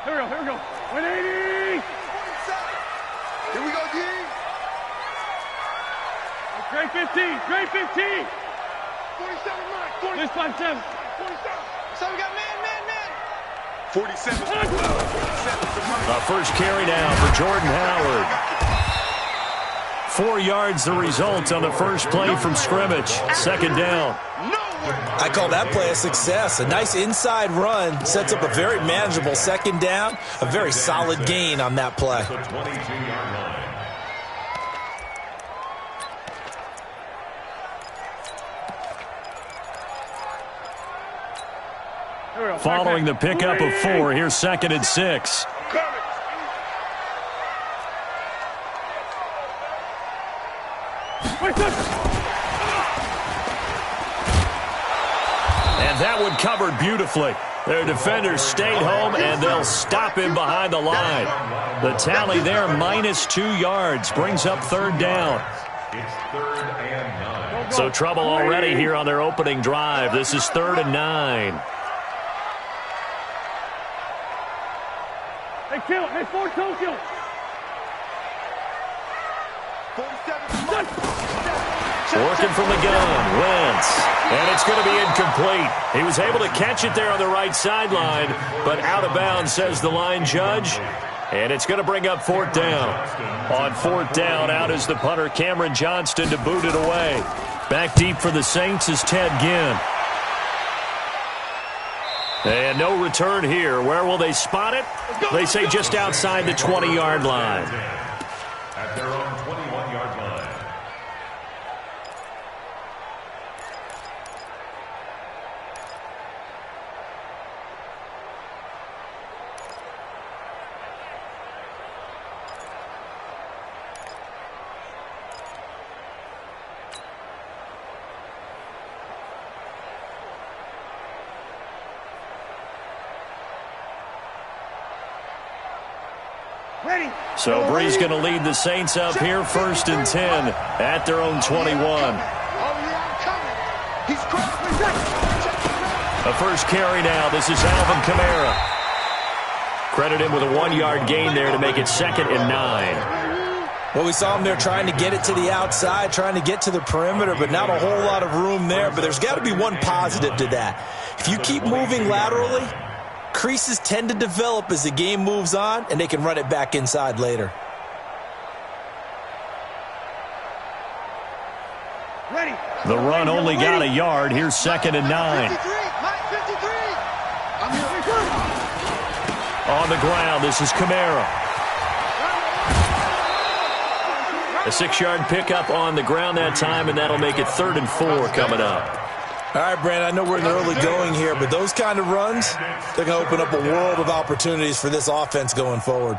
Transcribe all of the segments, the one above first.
Here we go. 180. Here we go, D. Great 15. Great 15. 47, Mike. This 5-7. 47. So we got man. 47. 47. The first carry down for Jordan Howard. 4 yards the result on the first play from scrimmage. Second down. I call that play a success. A nice inside run sets up a very manageable second down. A very solid gain on that play. Following the pickup of 4, here's 2nd and 6. And that one covered beautifully. Their defenders stayed home, and they'll stop him behind the line. The tally there, -2 yards, brings up 3rd down. It's 3rd and 9. So trouble already here on their opening drive. This is 3rd and 9. Hey, kill. Hey, 4, kill. 47. Working from the gun, Wentz. And it's going to be incomplete. He was able to catch it there on the right sideline, but out of bounds, says the line judge. And it's going to bring up 4th down. On 4th down, out is the punter, Cameron Johnston, to boot it away. Back deep for the Saints is Ted Ginn. And no return here. Where will they spot it? They say just outside the 20-yard line. At their own 21-yard line. So Bree's going to lead the Saints up here, 1st and 10 at their own 21. The first carry now. This is Alvin Kamara. Credit him with a 1-yard gain there to make it 2nd and 9. Well, we saw him there trying to get it to the outside, trying to get to the perimeter, but not a whole lot of room there. But there's got to be one positive to that. If you keep moving laterally, creases tend to develop as the game moves on, and they can run it back inside later. The run only got a yard. Here's 2nd and 9. On the ground, this is Kamara. A 6-yard pickup on the ground that time, and that'll make it 3rd and 4 coming up. All right, Brandon, I know we're in the early going here, but those kind of runs, they're going to open up a world of opportunities for this offense going forward.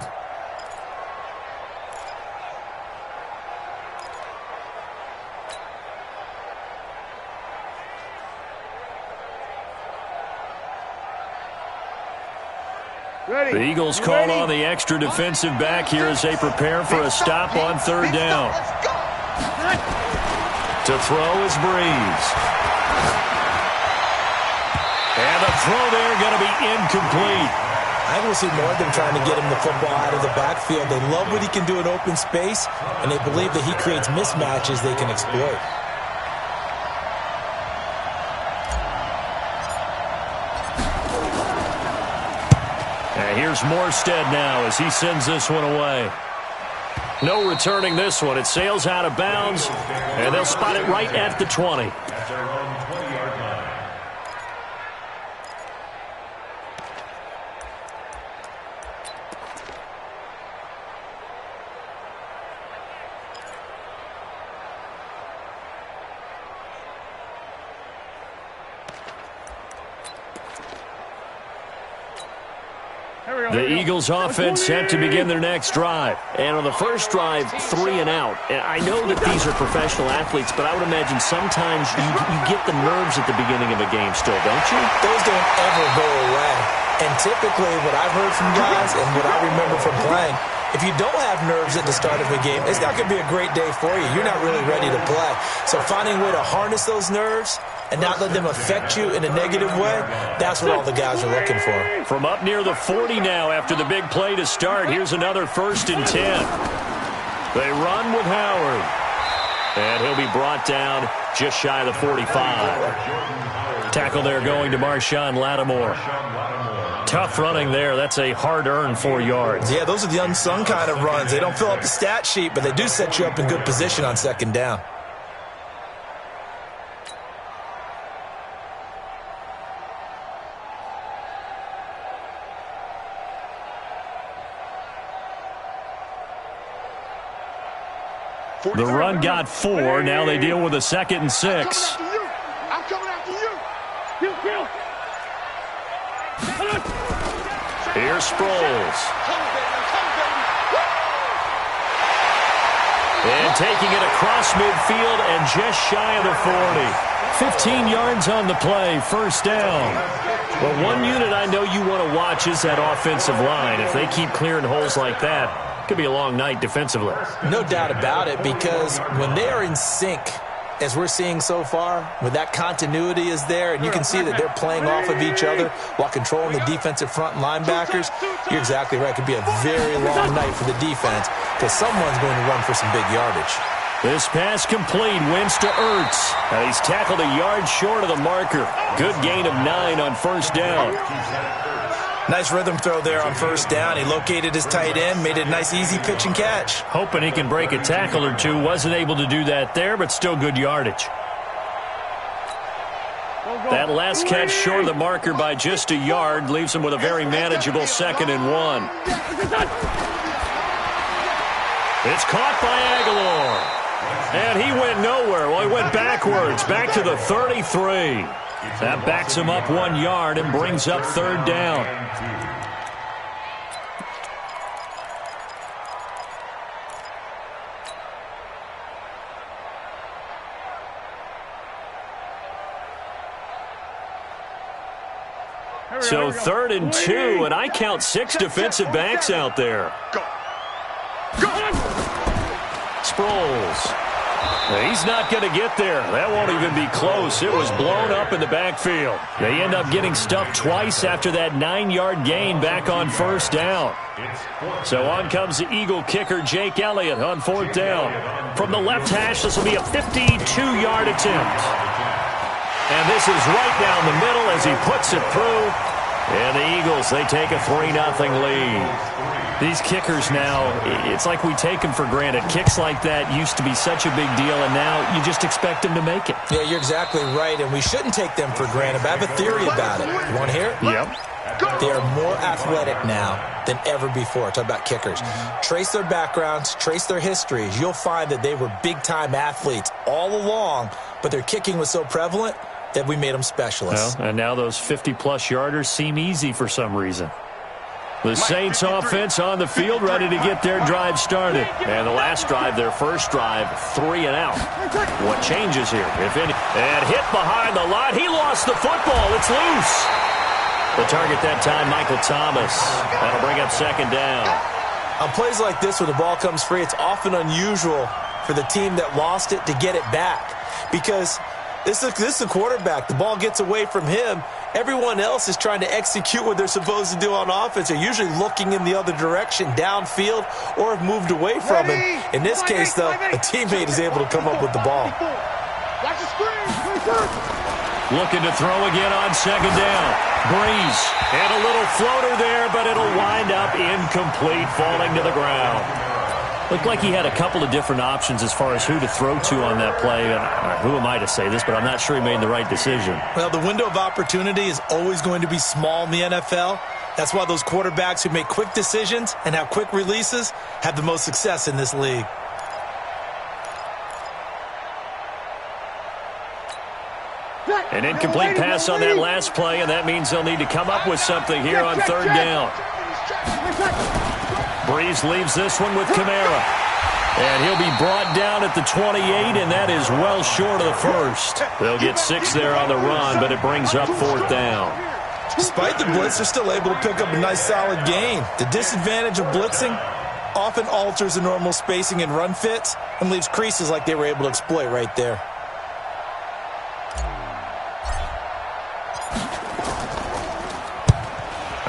The Eagles call on the extra defensive back here as they prepare for a stop on 3rd down. To throw is Breeze. And the throw there going to be incomplete. I will see more of them trying to get him the football out of the backfield. They love what he can do in open space, and they believe that he creates mismatches they can exploit. And here's Morstead now as he sends this one away. No returning this one. It sails out of bounds, and they'll spot it right at the 20. The Eagles offense set to begin their next drive. And on the first drive, 3 and out. And I know that these are professional athletes, but I would imagine sometimes you get the nerves at the beginning of a game still, don't you? Those don't ever go away. And typically what I've heard from guys and what I remember from playing, if you don't have nerves at the start of a game, it's not going to be a great day for you. You're not really ready to play. So finding a way to harness those nerves and not let them affect you in a negative way, that's what all the guys are looking for. From up near the 40 now after the big play to start, here's another 1st and 10. They run with Howard. And he'll be brought down just shy of the 45. Tackle there going to Marshawn Lattimore. Tough running there. That's a hard-earned 4 yards. Yeah, those are the unsung kind of runs. They don't fill up the stat sheet, but they do set you up in good position on 2nd down. The run got 4. Now they deal with a 2nd and 6. I'm coming after you. Kill. Here's Sproles. And taking it across midfield and just shy of the 40. 15 yards on the play, 1st down. Well, one unit I know you want to watch is that offensive line. If they keep clearing holes like that, could be a long night defensively. No doubt about it, because when they are in sync, as we're seeing so far, when that continuity is there, and you can see that they're playing off of each other while controlling the defensive front linebackers, you're exactly right. It could be a very long night for the defense because someone's going to run for some big yardage. This pass complete. Wins to Ertz. Now he's tackled a yard short of the marker. Good gain of 9 on 1st down. Nice rhythm throw there on 1st down. He located his tight end, made it a nice easy pitch and catch. Hoping he can break a tackle or two. Wasn't able to do that there, but still good yardage. That last catch short of the marker by just a yard leaves him with a very manageable 2nd and 1. It's caught by Aguilar. And he went nowhere. Well, he went backwards, back to the 33. That backs him up 1 yard and brings up 3rd down. So 3rd and 2, and I count 6 defensive backs out there. Sproles. He's not going to get there. That won't even be close. It was blown up in the backfield. They end up getting stuffed twice after that 9-yard gain back on 1st down. So on comes the Eagle kicker, Jake Elliott, on 4th down. From the left hash, this will be a 52-yard attempt. And this is right down the middle as he puts it through. And the Eagles, they take a 3-0 lead. These kickers now, it's like we take them for granted. Kicks like that used to be such a big deal, and now you just expect them to make it. Yeah, you're exactly right, and we shouldn't take them for granted. But I have a theory about it. You want to hear it? Yep. They are more athletic now than ever before. Talk about kickers. Trace their backgrounds, trace their histories. You'll find that they were big-time athletes all along, but their kicking was so prevalent that we made them specialists. Well, and now those 50-plus yarders seem easy for some reason. The Saints offense on the field, ready to get their drive started. And the last drive, their first drive, 3 and out. What changes here, if any? And hit behind the line. He lost the football. It's loose. The target that time, Michael Thomas. That'll bring up 2nd down. On plays like this, when the ball comes free, it's often unusual for the team that lost it to get it back. Because this is a quarterback. The ball gets away from him. Everyone else is trying to execute what they're supposed to do on offense. They're usually looking in the other direction, downfield, or have moved away from him. In this case, though, a teammate is able to come up with the ball. Watch the screen. Looking to throw again on 2nd down. Breeze. And a little floater there, but it'll wind up incomplete, falling to the ground. Looked like he had a couple of different options as far as who to throw to on that play. And who am I to say this, but I'm not sure he made the right decision. Well, the window of opportunity is always going to be small in the NFL. That's why those quarterbacks who make quick decisions and have quick releases have the most success in this league. An incomplete pass on that last play, and that means they'll need to come up with something here on 3rd down. Breeze leaves this one with Kamara. And he'll be brought down at the 28, and that is well short of the first. They'll get 6 there on the run, but it brings up 4th down. Despite the blitz, they're still able to pick up a nice solid gain. The disadvantage of blitzing often alters the normal spacing and run fits and leaves creases like they were able to exploit right there.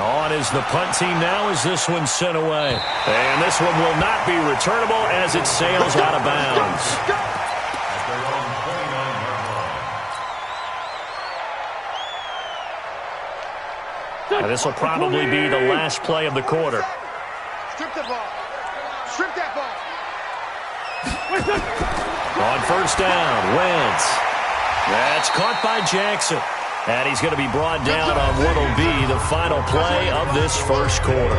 On is the punt team now as this one's sent away. And this one will not be returnable as it sails out of bounds. At their own 29-yard line. And this will probably be the last play of the quarter. Strip the ball. Strip that ball. On first down, Wentz. That's caught by Jackson. And he's going to be brought down on what will be the final play of this first quarter.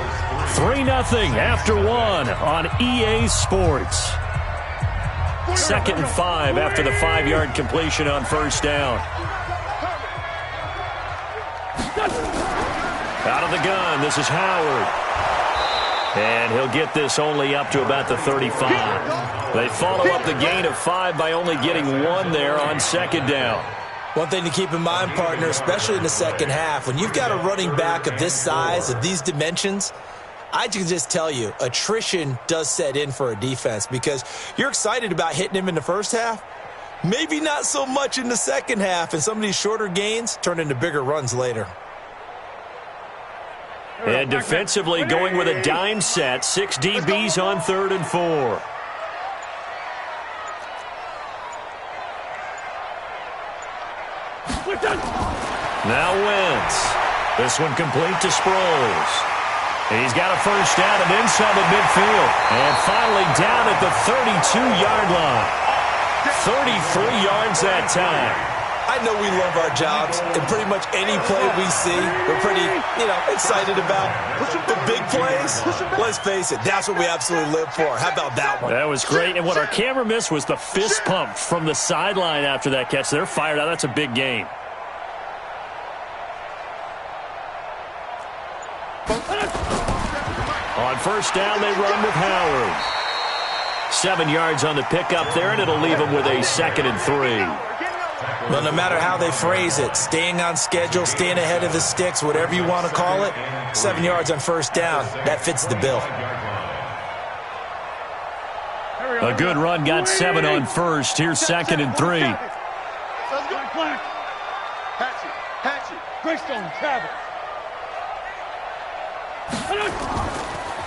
3-0 after one on EA Sports. 2nd and 5 after the 5-yard completion on first down. Out of the gun, this is Howard. And he'll get this only up to about the 35. They follow up the gain of 5 by only getting 1 there on second down. One thing to keep in mind, partner, especially in the second half, when you've got a running back of this size, of these dimensions, I can just tell you, attrition does set in for a defense because you're excited about hitting him in the first half. Maybe not so much in the second half, and some of these shorter gains turn into bigger runs later. And defensively going with a dime set, 6 DBs on 3rd and 4. Now Wentz. This one complete to Sproles. He's got a first down and then some at midfield. And finally down at the 32-yard line. 33 yards that time. I know we love our jobs, and pretty much any play we see, we're pretty, excited about. The big plays, let's face it, that's what we absolutely live for. How about that one? That was great, and what our camera missed was the fist pump from the sideline after that catch. They're fired out. That's a big game. On first down, they run with Howard. 7 yards on the pickup there, and it'll leave them with a 2nd and 3. Well, no matter how they phrase it, staying on schedule, staying ahead of the sticks, whatever you want to call it, 7 yards on first down, that fits the bill. A good run, got 7 on first. Here's 2nd and 3. Hatchet. Greystone, travel.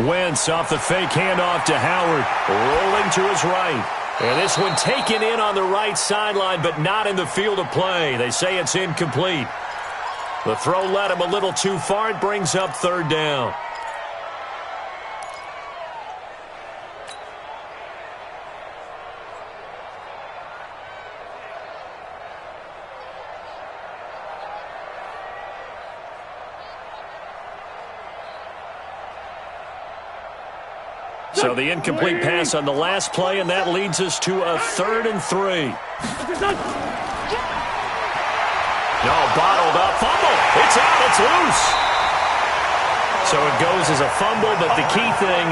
Wentz off the fake handoff to Howard, rolling to his right. And this one taken in on the right sideline, but not in the field of play. They say it's incomplete. The throw led him a little too far. It brings up 3rd down. So the incomplete pass on the last play, and that leads us to a 3rd and 3. No, bottled up. Fumble. It's out. It's loose. So it goes as a fumble, but the key thing,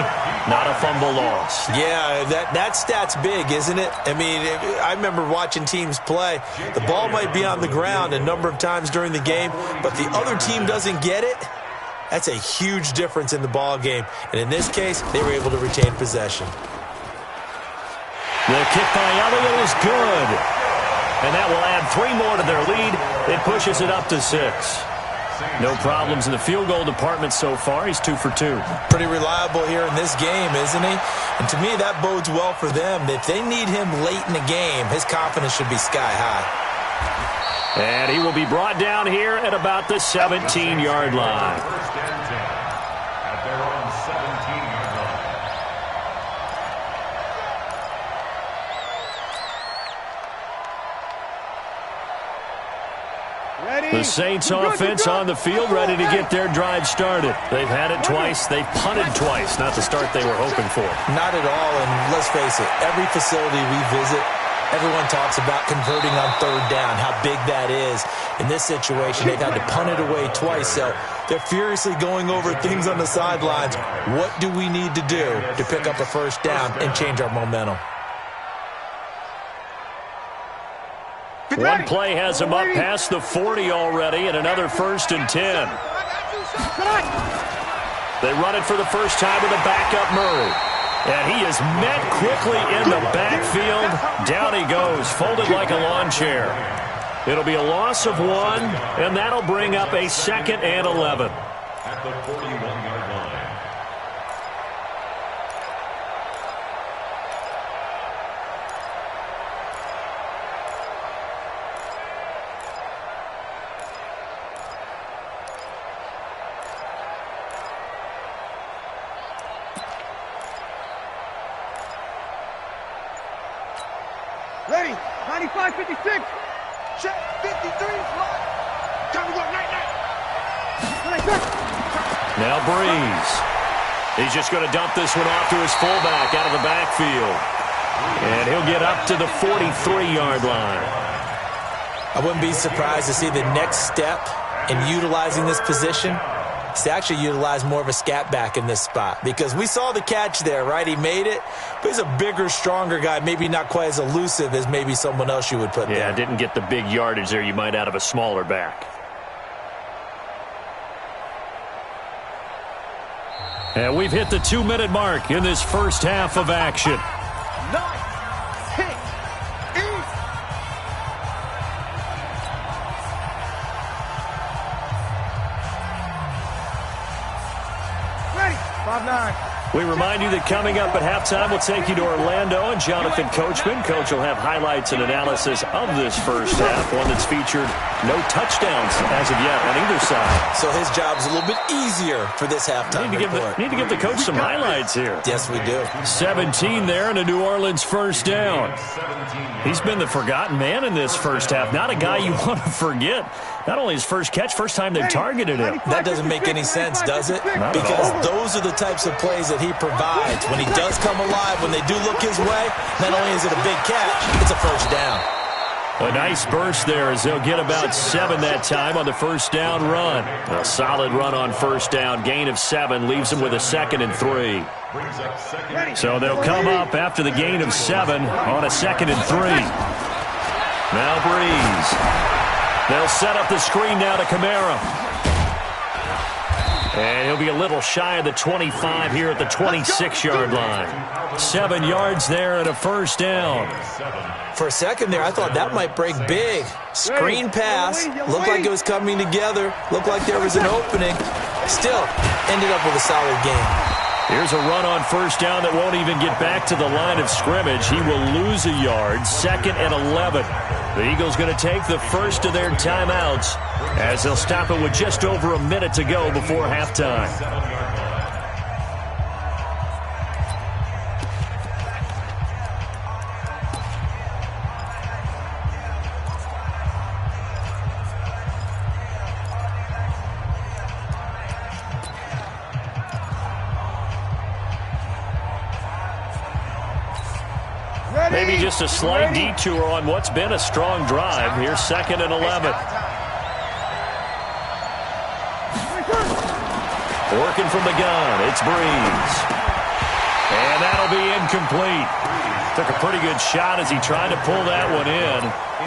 not a fumble loss. Yeah, that stat's big, isn't it? I mean, I remember watching teams play. The ball might be on the ground a number of times during the game, but the other team doesn't get it. That's a huge difference in the ball game. And in this case, they were able to retain possession. The kick by Elliott is good. And that will add 3 more to their lead. It pushes it up to 6. No problems in the field goal department so far. He's 2 for 2. Pretty reliable here in this game, isn't he? And to me, that bodes well for them. If they need him late in the game, his confidence should be sky high. And he will be brought down here at about the 17-yard line. At their own 17-yard line. The Saints offense on the field, ready to get their drive started. They've had it twice. They've punted twice. Not the start they were hoping for. Not at all, and let's face it, every facility we visit, everyone talks about converting on 3rd down, how big that is. In this situation, they've had to punt it away twice, so they're furiously going over things on the sidelines. What do we need to do to pick up a first down and change our momentum? One play has him up past the 40 already, and another 1st and 10. They run it for the first time with a backup Murray. And he is met quickly in the backfield. Down he goes, folded like a lawn chair. It'll be a loss of 1, and that'll bring up a 2nd and 11. at the 41-yard line. Ready. 95, 56. Check. 53. Time to go. Night. Now Breeze. He's just going to dump this one off to his fullback out of the backfield. And he'll get up to the 43-yard line. I wouldn't be surprised to see the next step in utilizing this position is to actually utilize more of a scat back in this spot, because we saw the catch there, right? He made it, but he's a bigger, stronger guy, maybe not quite as elusive as maybe someone else you would put there. Yeah, didn't get the big yardage there you might out of a smaller back. And we've hit the 2-minute mark in this first half of action. 9, 10, 8. Ready. 5-9. We remind you that coming up at halftime, we'll take you to Orlando and Jonathan Coachman. Coach will have highlights and analysis of this first half, one that's featured no touchdowns as of yet on either side. So his job's a little bit easier for this halftime report. Need to give the coach some highlights here. Yes, we do. 17 there and a New Orleans first down. He's been the forgotten man in this first half. Not a guy you want to forget. Not only his first catch, first time they've targeted him. That doesn't make any sense, does it? Because those are the types of plays that he provides. When he does come alive, when they do look his way, not only is it a big catch, it's a first down. A nice burst there as they'll get about 7 that time on the first down run. A solid run on first down. Gain of 7 leaves them with a 2nd and 3. So they'll come up after the gain of 7 on a 2nd and 3. Now Breeze. They'll set up the screen now to Kamara. And he'll be a little shy of the 25 here at the 26-yard line. 7 yards there and a first down. For a second there, I thought that might break big. Screen pass. Looked like it was coming together. Looked like there was an opening. Still, ended up with a solid game. Here's a run on first down that won't even get back to the line of scrimmage. He will lose a yard. 2nd and 11. The Eagles going to take the first of their timeouts as they'll stop it with just over a minute to go before halftime. Maybe just a slight detour on what's been a strong drive. Here's 2nd and 11. Working from the gun, it's Breeze. And that'll be incomplete. Took a pretty good shot as he tried to pull that one in.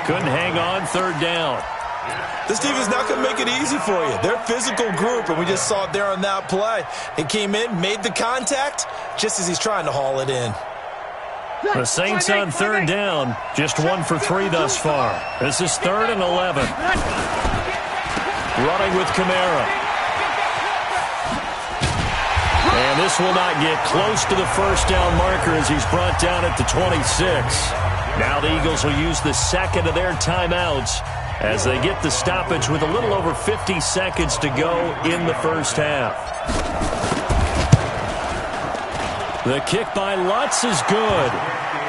Couldn't hang on, 3rd down. This team is not going to make it easy for you. They're a physical group, and we just saw it there on that play. He came in, made the contact, just as he's trying to haul it in. The Saints on 3rd down, just 1 for 3 thus far. This is 3rd and 11. Running with Kamara. And this will not get close to the first down marker as he's brought down at the 26. Now the Eagles will use the 2nd of their timeouts as they get the stoppage with a little over 50 seconds to go in the first half. The kick by Lutz is good.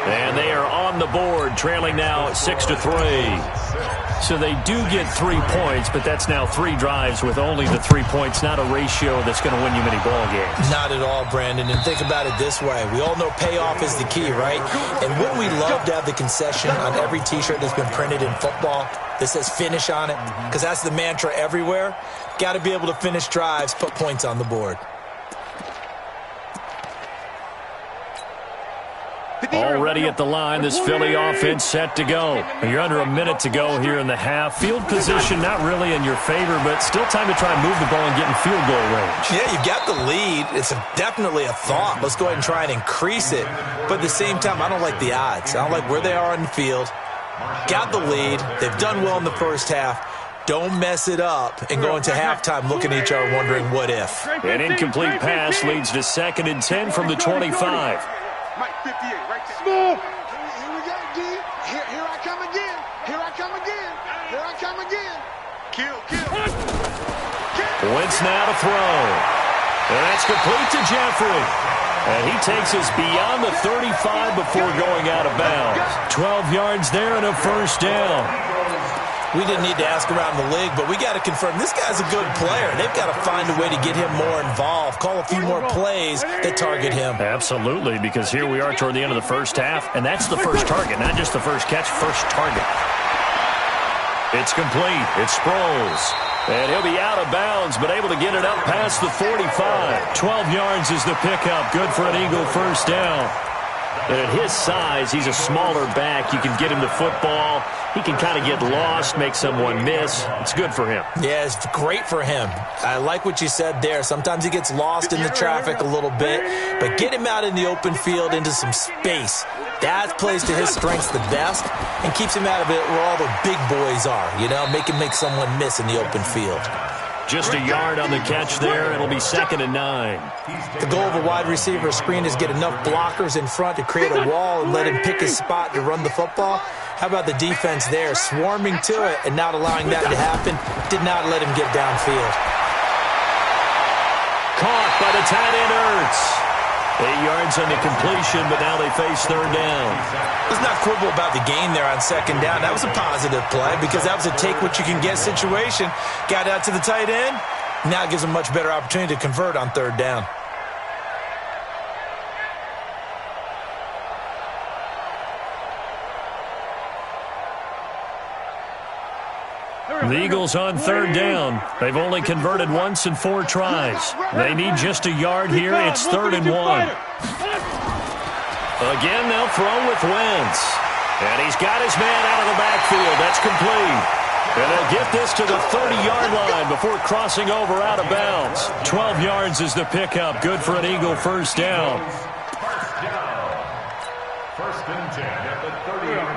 And they are on the board, trailing now 6-3. So they do get 3 points, but that's now 3 drives with only the 3 points, not a ratio that's going to win you many ball games. Not at all, Brandon. And think about it this way. We all know payoff is the key, right? And wouldn't we love to have the concession on every T-shirt that's been printed in football that says finish on it? Because that's the mantra everywhere. Got to be able to finish drives, put points on the board. Already at the line, this Philly offense set to go. You're under a minute to go here in the half. Field position not really in your favor, but still time to try and move the ball and get in field goal range. Yeah, you've got the lead. It's definitely a thought. Let's go ahead and try and increase it. But at the same time, I don't like the odds. I don't like where they are on the field. Got the lead. They've done well in the first half. Don't mess it up and go into halftime looking at each other wondering what if. An incomplete pass leads to 2nd and 10 from the 25. Mike 58, right there. Small. Here we go, D. Here I come again. Here I come again. Here I come again. Kill. Wentz now to throw. And that's complete to Jeffrey. And he takes us beyond the 35 before going out of bounds. 12 yards there and a first down. We didn't need to ask around the league, but we got to confirm this guy's a good player. They've got to find a way to get him more involved, call a few more plays that target him. Absolutely, because here we are toward the end of the first half, and that's the first target, not just the first catch, first target. It's complete. It's Sproles. And he'll be out of bounds, but able to get it up past the 45. 12 yards is the pickup. Good for an Eagle first down. And at his size, he's a smaller back. You can get him to football. He can kind of get lost, make someone miss. It's good for him. Yeah, it's great for him. I like what you said there. Sometimes he gets lost in the traffic a little bit, but get him out in the open field into some space. That plays to his strengths the best and keeps him out of it where all the big boys are, you know, make someone miss in the open field. Just a yard on the catch there. It'll be 2nd and 9. The goal of a wide receiver screen is get enough blockers in front to create a wall and let him pick his spot to run the football. How about the defense there, swarming to it and not allowing that to happen? Did not let him get downfield. Caught by the tight end Ertz. 8 yards on the completion, but now they face 3rd down. Let's not quibble about the gain there on 2nd down. That was a positive play because that was a take-what-you-can-get situation. Got out to the tight end. Now it gives them a much better opportunity to convert on 3rd down. The Eagles on 3rd down. They've only converted once in 4 tries. They need just a yard here. It's 3rd and 1. Again, they'll throw with Wentz. And he's got his man out of the backfield. That's complete. And they'll get this to the 30-yard line before crossing over out of bounds. 12 yards is the pickup. Good for an Eagle first down.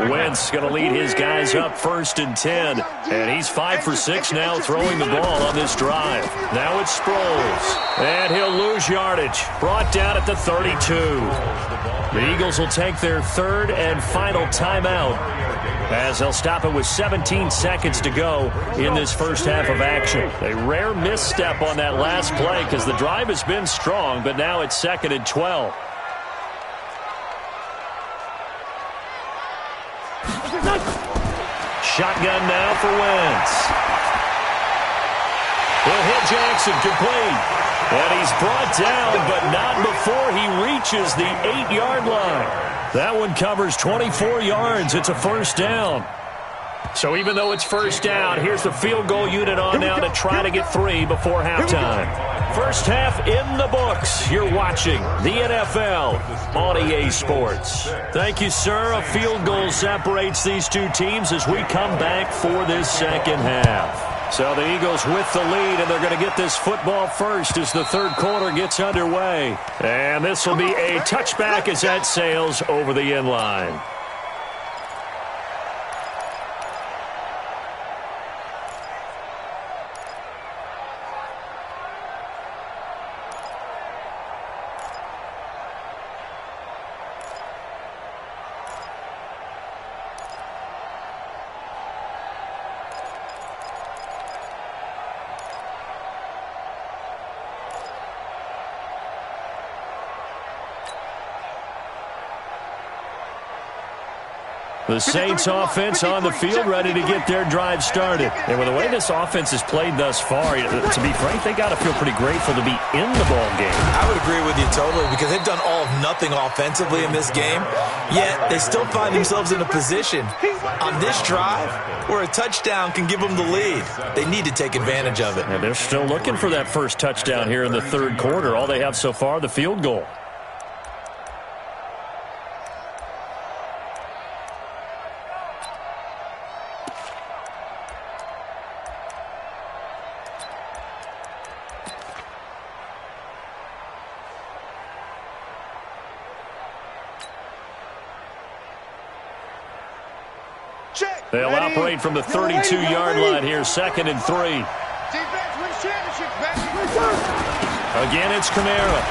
Wentz going to lead his guys up 1st and 10. And he's 5 for 6 now throwing the ball on this drive. Now it's Sproles. And he'll lose yardage. Brought down at the 32. The Eagles will take their 3rd and final timeout as they'll stop it with 17 seconds to go in this first half of action. A rare misstep on that last play because the drive has been strong, but now it's 2nd and 12. Shotgun now for Wentz. He'll hit Jackson complete. And he's brought down, but not before he reaches the 8-yard line. That one covers 24 yards. It's a first down. So even though it's first down, here's the field goal unit on now to try to get 3 before halftime. First half in the books. You're watching the NFL on EA Sports. Thank you, sir. A field goal separates these two teams as we come back for this second half. So the Eagles with the lead, and they're going to get this football first as the third quarter gets underway. And this will be a touchback as that sails over the end line. The Saints offense on the field ready to get their drive started. And with the way this offense has played thus far, to be frank, they got to feel pretty grateful to be in the ball game. I would agree with you totally because they've done all of nothing offensively in this game, yet they still find themselves in a position on this drive where a touchdown can give them the lead. They need to take advantage of it. And they're still looking for that first touchdown here in the third quarter. All they have so far, the field goal. Check. They'll operate from the 32-yard line here, 2nd and 3. Defense wins championships, baby. Again, it's Kamara.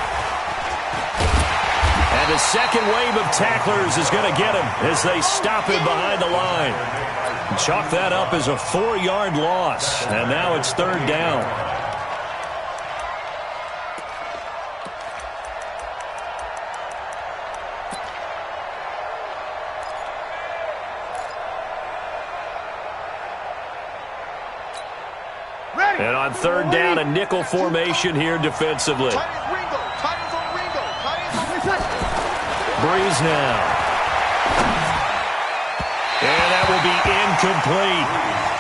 And the second wave of tacklers is going to get him as they stop him behind the line. Chalk that up as a 4-yard loss, and now it's 3rd down. And on 3rd down, a nickel formation here defensively. Breeze now. And that will be incomplete.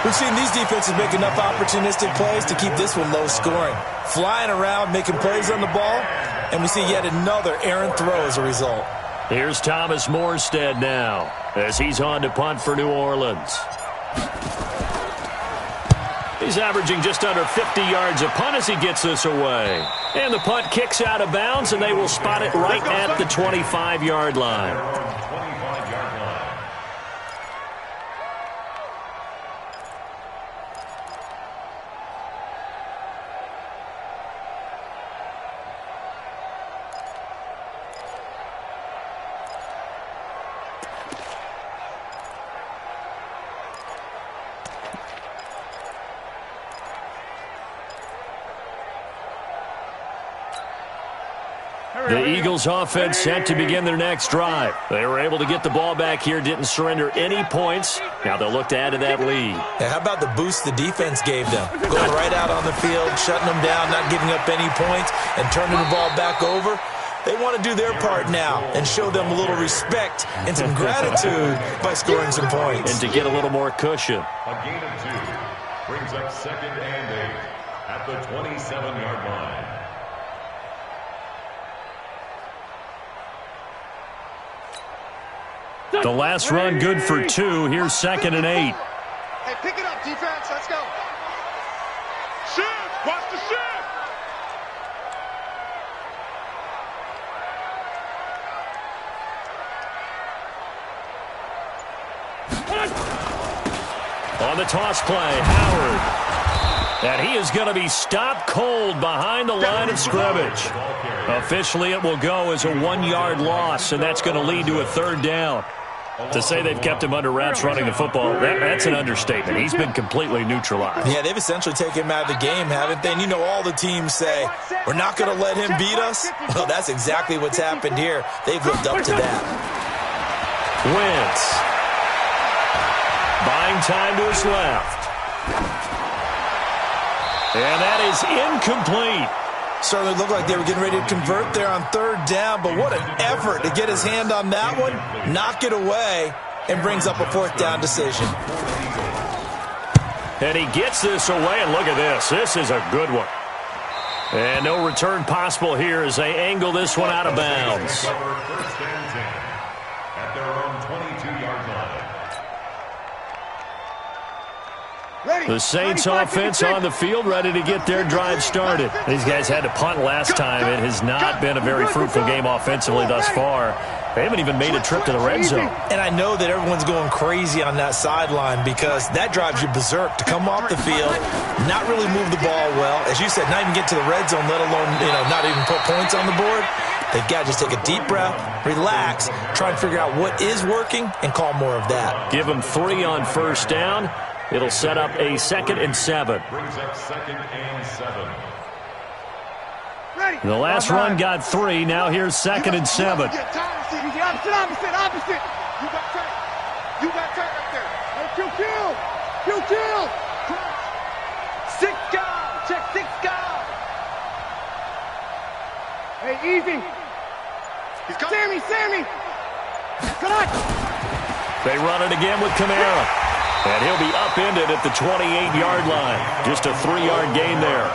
We've seen these defenses make enough opportunistic plays to keep this one low scoring. Flying around, making plays on the ball, and we see yet another errant throw as a result. Here's Thomas Morstead now as he's on to punt for New Orleans. He's averaging just under 50 yards a punt as he gets this away. And the punt kicks out of bounds, and they will spot it right at the 25-yard line. The Eagles offense set to begin their next drive. They were able to get the ball back here, didn't surrender any points. Now they'll look to add to that lead. Yeah, how about the boost the defense gave them? Going right out on the field, shutting them down, not giving up any points, and turning the ball back over. They want to do their part now and show them a little respect and some gratitude by scoring some points. And to get a little more cushion. A gain of 2 brings up 2nd and 8 at the 27-yard line. The last run good for 2. Here's 2nd and 8. Hey, pick it up, defense. Let's go. Shift! Watch the shift! On the toss play, Howard. And he is going to be stopped cold behind the line of scrimmage. Officially, it will go as a 1-yard loss, and that's going to lead to a 3rd down. To say they've kept him under wraps running the football, that's an understatement. He's been completely neutralized. Yeah, they've essentially taken him out of the game, haven't they? And you know all the teams say, we're not going to let him beat us. Well, that's exactly what's happened here. They've lived up to that. Wentz. Buying time to his left. And that is incomplete. Certainly looked like they were getting ready to convert there on 3rd down, but what an effort to get his hand on that one, knock it away, and brings up a 4th down decision. And he gets this away, and look at this. This is a good one. And no return possible here as they angle this one out of bounds. At their own 22-yard line. The Saints offense on the field, ready to get their drive started. These guys had to punt last time. It has not been a very fruitful game offensively thus far. They haven't even made a trip to the red zone. And I know that everyone's going crazy on that sideline because that drives you berserk to come off the field, not really move the ball well. As you said, not even get to the red zone, let alone, not even put points on the board. They've got to just take a deep breath, relax, try and figure out what is working, and call more of that. Give them 3 on 1st down. It'll set up a 2nd and 7. Brings up 2nd and 7. Ready. The last run got 3. Now here's 2nd and 7. Opposite. You got tight. You got tight right there. Hey, kill. 6 guys. Check 6 guys. Hey, easy. He's coming. Sammy. Come on. They run it again with Kamara. And he'll be upended at the 28-yard line. Just a 3-yard gain there.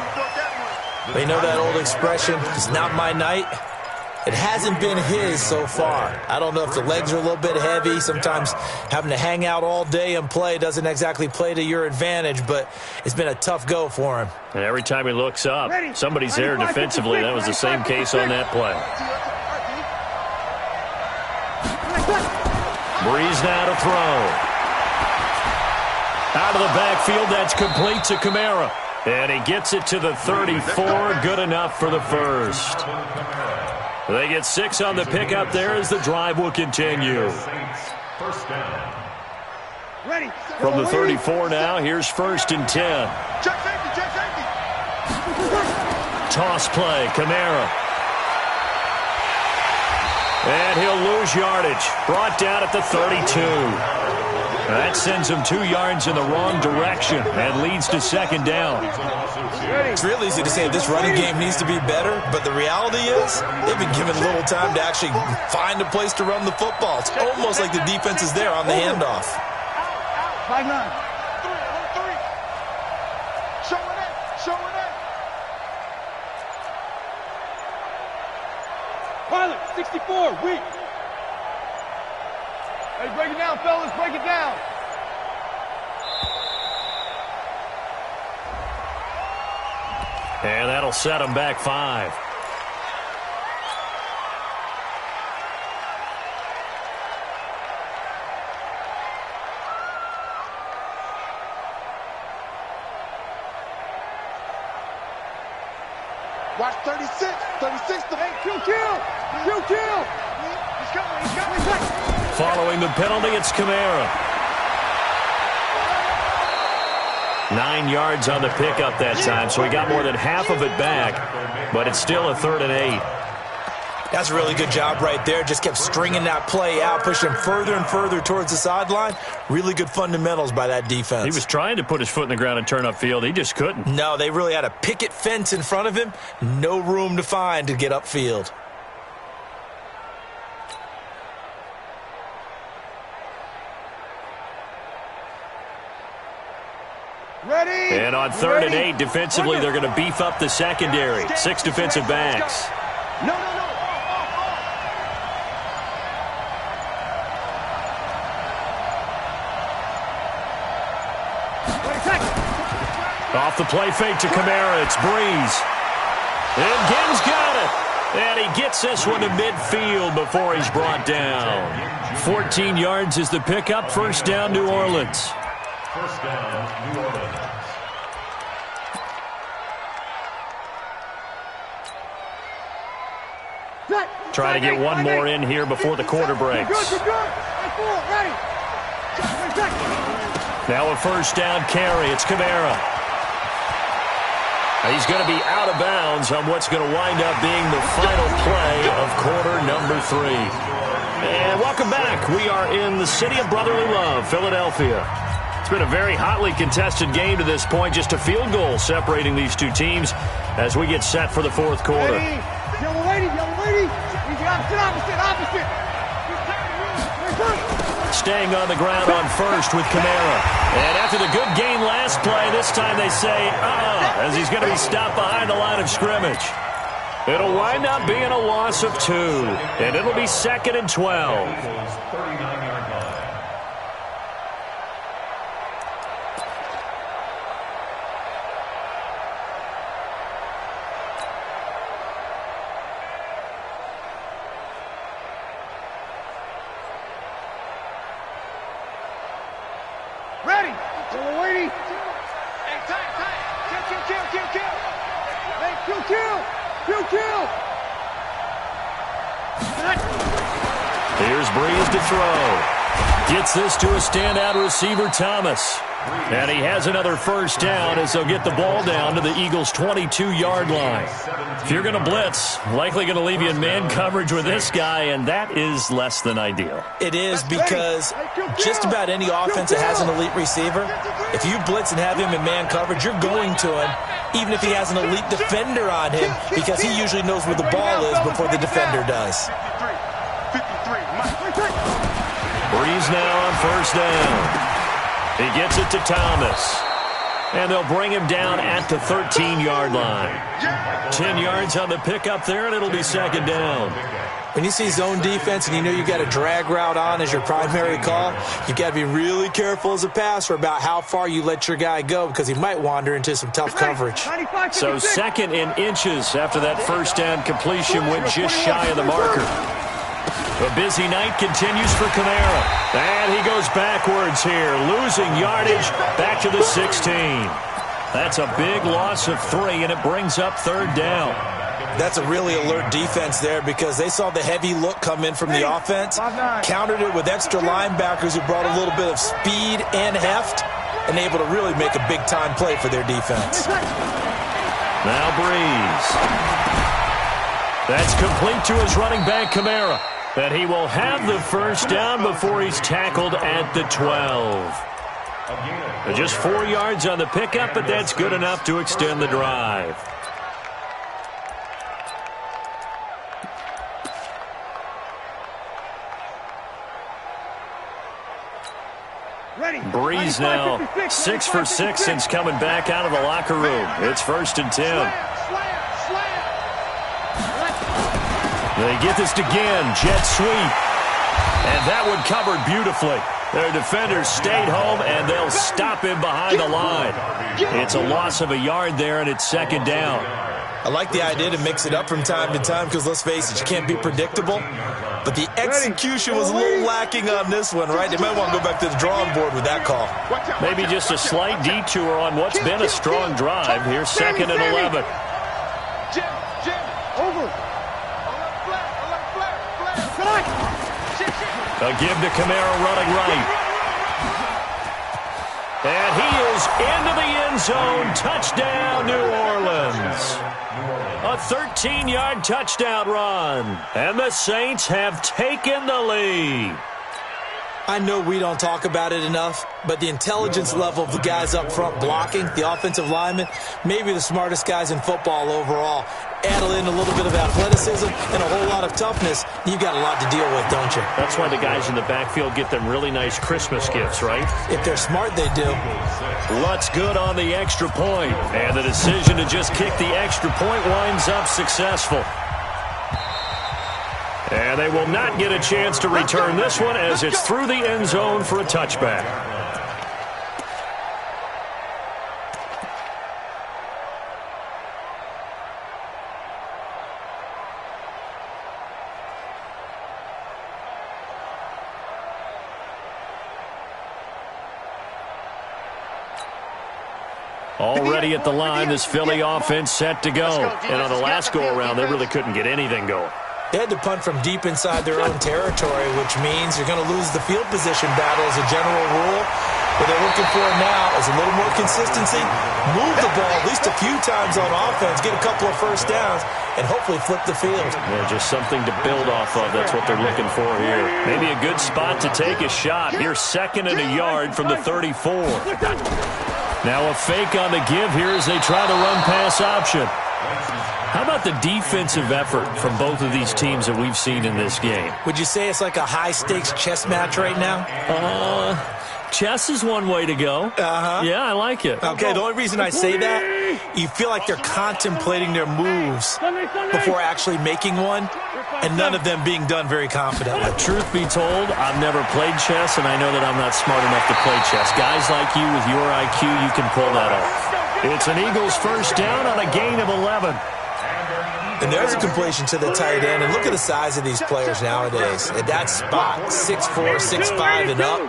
But you know that old expression, it's not my night? It hasn't been his so far. I don't know if the legs are a little bit heavy. Sometimes having to hang out all day and play doesn't exactly play to your advantage, but it's been a tough go for him. And every time he looks up, somebody's there defensively. That was the same case on that play. Breeze now to throw. Out of the backfield, that's complete to Kamara. And he gets it to the 34, good enough for the first. They get 6 on the pickup there as the drive will continue. First down. Ready. From the 34 now, here's 1st and 10. Check safety, check safety. Toss play, Kamara. And he'll lose yardage. Brought down at the 32. That sends him 2 yards in the wrong direction and leads to 2nd down. It's real easy to say this running game needs to be better, but the reality is they've been given little time to actually find a place to run the football. It's almost like the defense is there on the handoff. 5-9. 3. Showing it. Showing it. Pilot, 64, weak. Hey, break it down, fellas. Break it down. And that'll set him back 5. Watch 36. 36 to make. Kill. He's coming. Following the penalty, it's Kamara. 9 yards on the pickup that time, so he got more than half of it back, but it's still a 3rd and 8. That's a really good job right there. Just kept stringing that play out, pushing him further and further towards the sideline. Really good fundamentals by that defense. He was trying to put his foot in the ground and turn upfield. He just couldn't. No, they really had a picket fence in front of him. No room to find to get upfield. Ready. And on 3rd and 8, defensively, they're going to beef up the secondary. 6 defensive backs. No. Off the play fake to Kamara, it's Breeze. And Gibbs got it. And he gets this one to midfield before he's brought down. 14 yards is the pickup. 1st down, New Orleans. First down, New Orleans. Trying to get one more in here before the quarter breaks. Now a 1st down carry. It's Kamara. He's going to be out of bounds on what's going to wind up being the final play of quarter number 3. And welcome back. We are in the city of brotherly love, Philadelphia. It's been a very hotly contested game to this point. Just a field goal separating these two teams as we get set for the 4th quarter. Yellow lady. Opposite. Staying on the ground on 1st with Kamara. And after the good gain last play, this time they say, as he's going to be stopped behind the line of scrimmage. It'll wind up being a loss of 2, and it'll be 2nd and 12. 39-yard line. Ready. Yellow lady. Hey, tight. Kill. Hey, kill. Here's Breeze to throw. Gets this to a standout receiver, Thomas. And he has another 1st down as they'll get the ball down to the Eagles' 22-yard line. If you're going to blitz, likely going to leave you in man coverage with this guy, and that is less than ideal. It is because just about any offense that has an elite receiver, if you blitz and have him in man coverage, you're going to him, even if he has an elite defender on him, because he usually knows where the ball is before the defender does. Breeze now on 1st down. He gets it to Thomas. And they'll bring him down at the 13-yard line. 10 yards on the pickup there, and it'll be 2nd down. When you see zone defense and you know you got a drag route on as your primary call, you got to be really careful as a passer about how far you let your guy go because he might wander into some tough coverage. So 2nd in inches after that 1st down completion went just shy of the marker. The busy night continues for Kamara. And he goes backwards here, losing yardage back to the 16. That's a big loss of 3, and it brings up 3rd down. That's a really alert defense there because they saw the heavy look come in from the offense, countered it with extra linebackers who brought a little bit of speed and heft, and able to really make a big-time play for their defense. Now Breeze. That's complete to his running back, Kamara. And he will have the first down before he's tackled at the 12. Just 4 yards on the pickup, but that's good enough to extend the drive. Breeze now 6 for 6 since coming back out of the locker room. It's 1st and 10. They get this again. Jet sweep. And that one covered beautifully. Their defenders stayed home, and they'll stop him behind the line. It's a loss of a yard there, and it's 2nd down. I like the idea to mix it up from time to time because, let's face it, you can't be predictable. But the execution was a little lacking on this one, right? They might want to go back to the drawing board with that call. Maybe just a slight detour on what's been a strong drive. Here's 2nd and 11. A give to Kamara running right. And he is into the end zone. Touchdown, New Orleans. A 13-yard touchdown run. And the Saints have taken the lead. I know we don't talk about it enough, but the intelligence level of the guys up front blocking, the offensive linemen, maybe the smartest guys in football overall. Add in a little bit of athleticism and a whole lot of toughness, you've got a lot to deal with, don't you? That's why the guys in the backfield get them really nice Christmas gifts, right? If they're smart, they do. Lutz good on the extra point, and the decision to just kick the extra point winds up successful. And they will not get a chance to return this one as it's through the end zone for a touchback. Already at the line, this Philly offense set to go. And on the last go-around, they really couldn't get anything going. They had to punt from deep inside their own territory, which means you're going to lose the field position battle as a general rule. What they're looking for now is a little more consistency, move the ball at least a few times on offense, get a couple of first downs, and hopefully flip the field. Yeah, just something to build off of. That's what they're looking for here. Maybe a good spot to take a shot. Here's 2nd and a yard from the 34. Now a fake on the give here as they try to run pass option. How about the defensive effort from both of these teams that we've seen in this game? Would you say it's like a high-stakes chess match right now? Chess is one way to go. Yeah, I like it. Okay, the only reason I say that, you feel like they're contemplating their moves before actually making one, and none of them being done very confidently. Truth be told, I've never played chess, and I know that I'm not smart enough to play chess. Guys like you with your IQ, you can pull that off. It's an Eagles first down on a gain of 11. And there's a completion to the tight end. And look at the size of these players nowadays. At that spot, 6'4", 6'5", and up.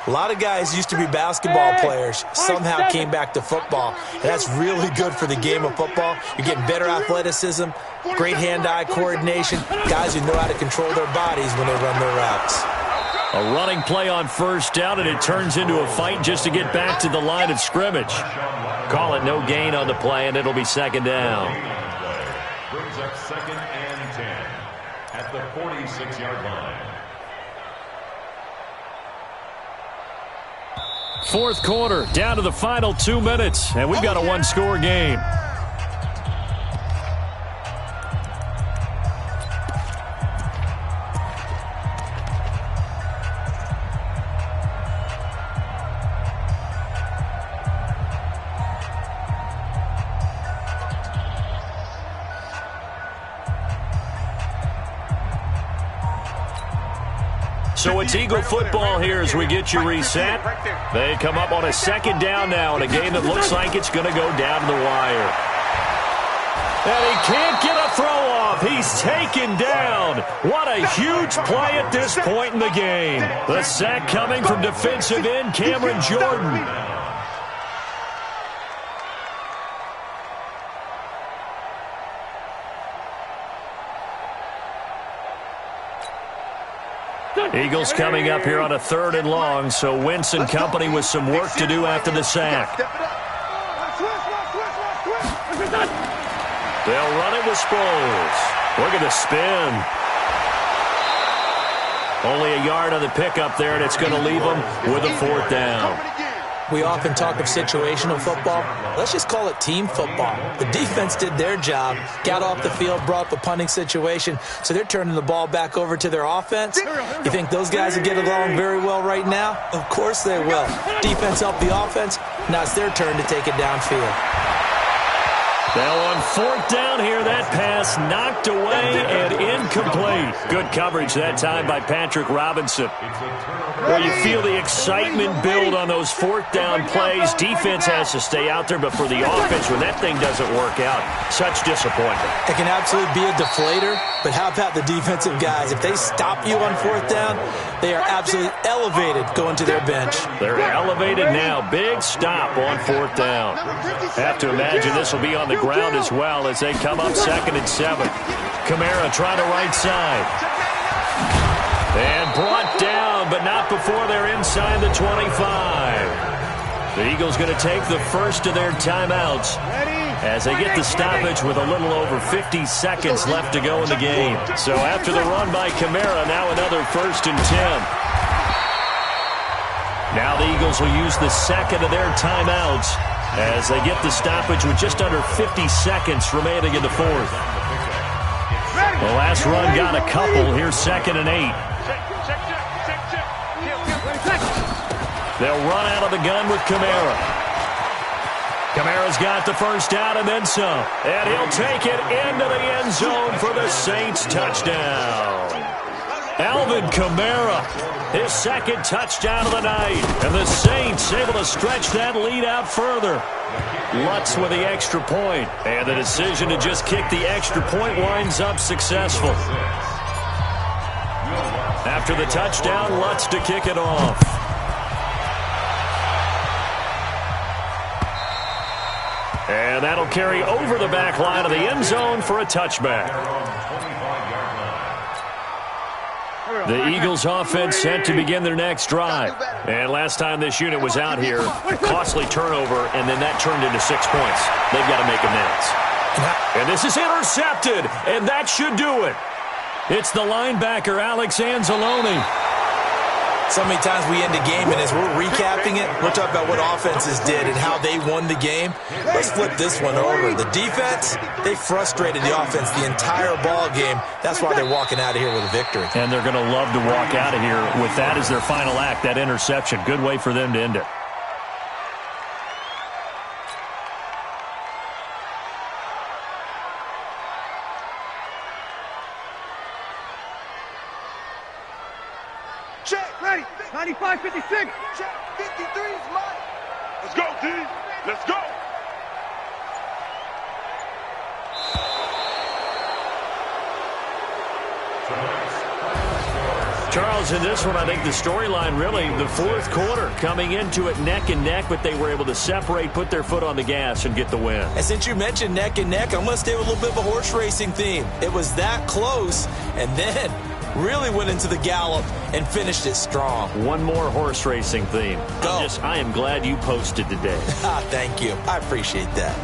A lot of guys used to be basketball players, somehow came back to football. And that's really good for the game of football. You're getting better athleticism, great hand-eye coordination, guys who know how to control their bodies when they run their routes. A running play on first down, and it turns into a fight just to get back to the line of scrimmage. Call it no gain on the play, and it'll be 2nd down. Brings up 2nd and 10 at the 46-yard line. Fourth quarter, down to the final 2 minutes, and we've got a one-score game. So it's Eagle football here as we get you reset. They come up on a 2nd down now in a game that looks like it's going to go down to the wire. And he can't get a throw off. off. He's taken down. What a huge play at this point in the game. The sack coming from defensive end Cameron Jordan. Eagles coming up here on a 3rd and long, so Wentz and company with some work to do after the sack. They'll run it with Sproles. Look at the spin. Only a yard on the pickup there, and it's going to leave them with a 4th down. We often talk of situational football. Let's just call it team football. The defense did their job, got off the field, brought up a punting situation, so they're turning the ball back over to their offense. You think those guys will get along very well right now? Of course they will. Defense helped the offense. Now it's their turn to take it downfield. Now on 4th down here, that pass knocked away and incomplete. Good coverage that time by Patrick Robinson. Well, you feel the excitement build on those 4th down plays. Defense has to stay out there, but for the offense, when that thing doesn't work out, such disappointment. It can absolutely be a deflator, but how about the defensive guys? If they stop you on 4th down, they are absolutely elevated going to their bench. They're elevated now. Big stop on 4th down. Have to imagine this will be on the ground as well as they come up 2nd and 7. Kamara trying to right side. And brought down, but not before they're inside the 25. The Eagles going to take the first of their timeouts as they get the stoppage with a little over 50 seconds left to go in the game. So after the run by Kamara, now another 1st and 10. Now the Eagles will use the second of their timeouts as they get the stoppage with just under 50 seconds remaining in the 4th. The last run got a couple. Here's 2nd and 8. They'll run out of the gun with Kamara. Kamara's got the first down and then some. And he'll take it into the end zone for the Saints touchdown. Alvin Kamara, his 2nd touchdown of the night. And the Saints able to stretch that lead out further. Lutz with the extra point. And the decision to just kick the extra point winds up successful. After the touchdown, Lutz to kick it off. And that'll carry over the back line of the end zone for a touchback. The Eagles offense set to begin their next drive. And last time this unit was out here, costly turnover, and then that turned into 6 points. They've got to make amends. And this is intercepted, and that should do it. It's the linebacker, Alex Anzalone. So many times we end a game, and as we're recapping it, we're talking about what offenses did and how they won the game. Let's flip this one over. The defense, they frustrated the offense the entire ball game. That's why they're walking out of here with a victory. And they're going to love to walk out of here with that as their final act, that interception. Good way for them to end it. Check, ready. 95, 56. Check, 53 is mine. Let's go, D. Let's go. Charles, in this one, I think the storyline really, the 4th quarter, coming into it neck and neck, but they were able to separate, put their foot on the gas, and get the win. And since you mentioned neck and neck, I'm going to stay with a little bit of a horse racing theme. It was that close, and then really went into the gallop and finished it strong. One more horse racing theme. Go. I am glad you posted today. Thank you. I appreciate that.